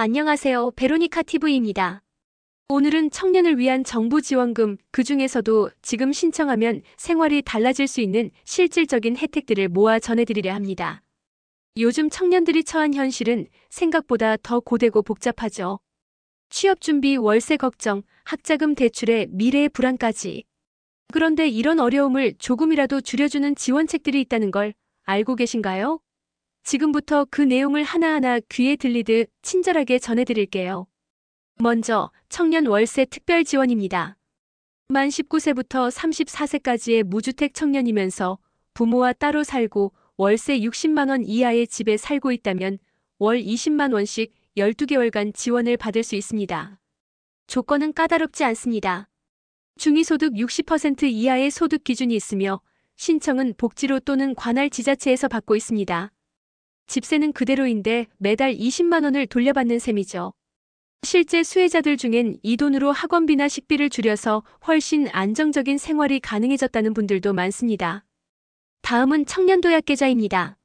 안녕하세요. 베로니카 TV입니다. 오늘은 청년을 위한 정부 지원금, 그중에서도 지금 신청하면 생활이 달라질 수 있는 실질적인 혜택들을 모아 전해드리려 합니다. 요즘 청년들이 처한 현실은 생각보다 더 고되고 복잡하죠. 취업 준비, 월세 걱정, 학자금 대출에 미래의 불안까지. 그런데 이런 어려움을 조금이라도 줄여주는 지원책들이 있다는 걸 알고 계신가요? 지금부터 그 내용을 하나하나 귀에 들리듯 친절하게 전해드릴게요. 먼저 청년 월세 특별 지원입니다. 만 19세부터 34세까지의 무주택 청년이면서 부모와 따로 살고 월세 60만 원 이하의 집에 살고 있다면 월 20만 원씩 12개월간 지원을 받을 수 있습니다. 조건은 까다롭지 않습니다. 중위소득 60% 이하의 소득 기준이 있으며 신청은 복지로 또는 관할 지자체에서 받고 있습니다. 집세는 그대로인데 매달 20만 원을 돌려받는 셈이죠. 실제 수혜자들 중엔 이 돈으로 학원비나 식비를 줄여서 훨씬 안정적인 생활이 가능해졌다는 분들도 많습니다. 다음은 청년도약계좌입니다.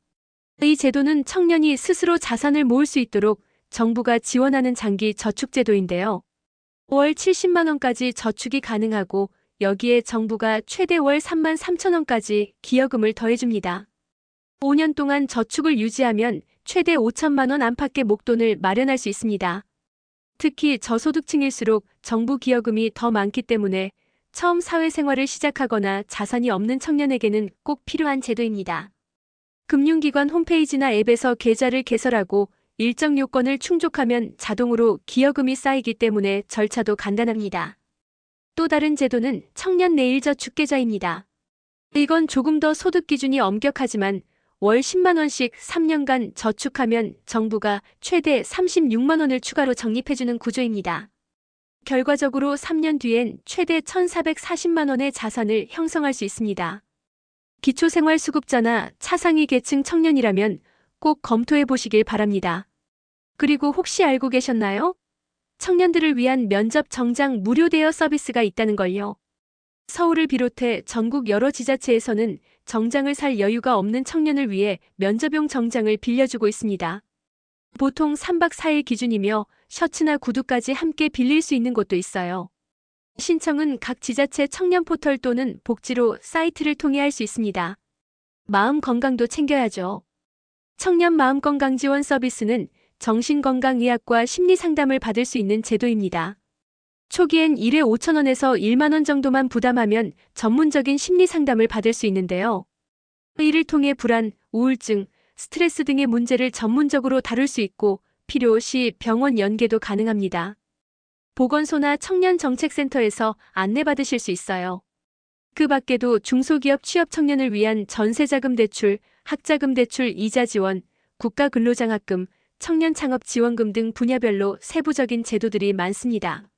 이 제도는 청년이 스스로 자산을 모을 수 있도록 정부가 지원하는 장기 저축제도인데요. 월 70만 원까지 저축이 가능하고 여기에 정부가 최대 월 3만 3천 원까지 기여금을 더해줍니다. 5년 동안 저축을 유지하면 최대 5천만 원 안팎의 목돈을 마련할 수 있습니다. 특히 저소득층일수록 정부 기여금이 더 많기 때문에 처음 사회생활을 시작하거나 자산이 없는 청년에게는 꼭 필요한 제도입니다. 금융기관 홈페이지나 앱에서 계좌를 개설하고 일정 요건을 충족하면 자동으로 기여금이 쌓이기 때문에 절차도 간단합니다. 또 다른 제도는 청년 내일저축계좌입니다. 이건 조금 더 소득 기준이 엄격하지만 월 10만 원씩 3년간 저축하면 정부가 최대 36만 원을 추가로 적립해주는 구조입니다. 결과적으로 3년 뒤엔 최대 1,440만 원의 자산을 형성할 수 있습니다. 기초생활수급자나 차상위 계층 청년이라면 꼭 검토해 보시길 바랍니다. 그리고 혹시 알고 계셨나요? 청년들을 위한 면접 정장 무료 대여 서비스가 있다는 걸요. 서울을 비롯해 전국 여러 지자체에서는 정장을 살 여유가 없는 청년을 위해 면접용 정장을 빌려주고 있습니다. 보통 3박 4일 기준이며 셔츠나 구두까지 함께 빌릴 수 있는 곳도 있어요. 신청은 각 지자체 청년 포털 또는 복지로 사이트를 통해 할 수 있습니다. 마음 건강도 챙겨야죠. 청년 마음건강 지원 서비스는 정신건강의학과 심리상담을 받을 수 있는 제도입니다. 초기엔 1회 5천 원에서 1만 원 정도만 부담하면 전문적인 심리 상담을 받을 수 있는데요. 이를 통해 불안, 우울증, 스트레스 등의 문제를 전문적으로 다룰 수 있고 필요시 병원 연계도 가능합니다. 보건소나 청년정책센터에서 안내받으실 수 있어요. 그 밖에도 중소기업 취업 청년을 위한 전세자금 대출, 학자금 대출 이자 지원, 국가근로장학금, 청년창업지원금 등 분야별로 세부적인 제도들이 많습니다.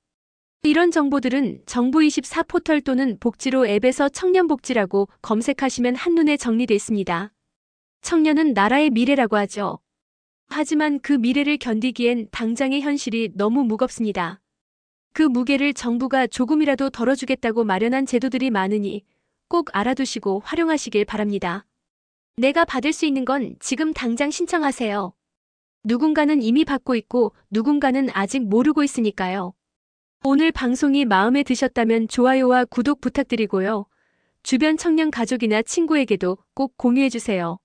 이런 정보들은 정부24 포털 또는 복지로 앱에서 청년복지라고 검색하시면 한눈에 정리돼 있습니다. 청년은 나라의 미래라고 하죠. 하지만 그 미래를 견디기엔 당장의 현실이 너무 무겁습니다. 그 무게를 정부가 조금이라도 덜어주겠다고 마련한 제도들이 많으니 꼭 알아두시고 활용하시길 바랍니다. 내가 받을 수 있는 건 지금 당장 신청하세요. 누군가는 이미 받고 있고 누군가는 아직 모르고 있으니까요. 오늘 방송이 마음에 드셨다면 좋아요와 구독 부탁드리고요. 주변 청년 가족이나 친구에게도 꼭 공유해주세요.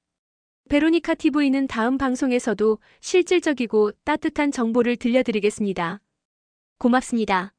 베로니카 TV는 다음 방송에서도 실질적이고 따뜻한 정보를 들려드리겠습니다. 고맙습니다.